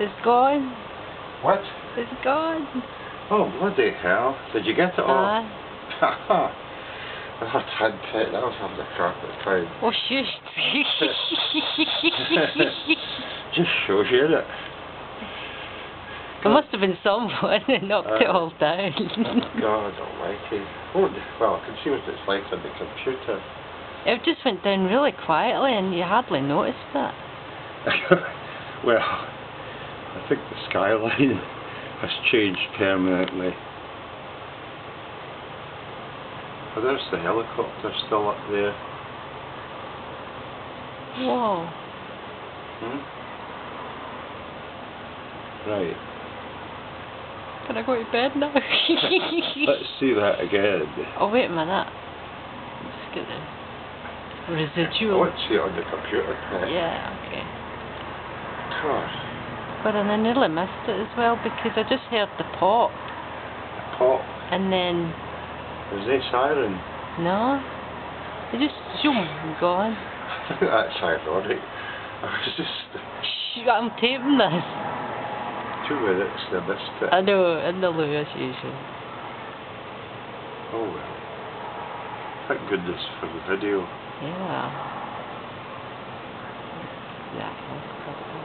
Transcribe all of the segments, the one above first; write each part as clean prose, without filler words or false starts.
It's gone. What? It's gone. Oh, bloody hell. Did you get it all? Aye. Oh, Tad Pet, that was having a crack at the time. Oh, shush. Just shows you that. There must have been someone that knocked it all down. God almighty. Oh, well, I can see what it's like on the computer. It just went down really quietly and you hardly noticed it. Well, I think the skyline has changed permanently. Oh, there's the helicopter still up there. Whoa. Right. Can I go to bed now? Let's see that again. Oh, wait a minute. Let's get the residual. I want to see it on the computer. Yeah, okay. Gosh. But I nearly missed it as well because I just heard the pop. The pop. And then... Was there siren? No. It just zoom, gone. I think that's ironic. I was just... Shh, I'm taping this. 2 minutes and I missed it. I know, in the loo as usual. Oh well. Thank goodness for the video. Yeah. Yeah, that's cool.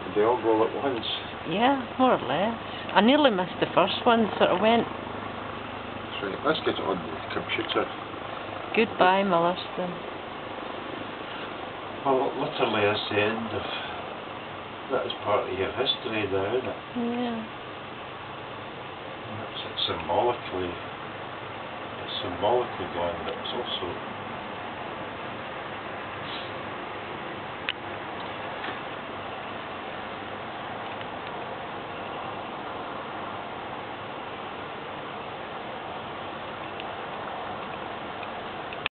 Did they all go at once? Yeah, more or less. I nearly missed the first one, sort of went. Right, let's get it on the computer. Goodbye, Millarston. Well, literally that's the end of... That is part of your history now, isn't it? Yeah. And that's it symbolically... It's symbolically gone, but it's also...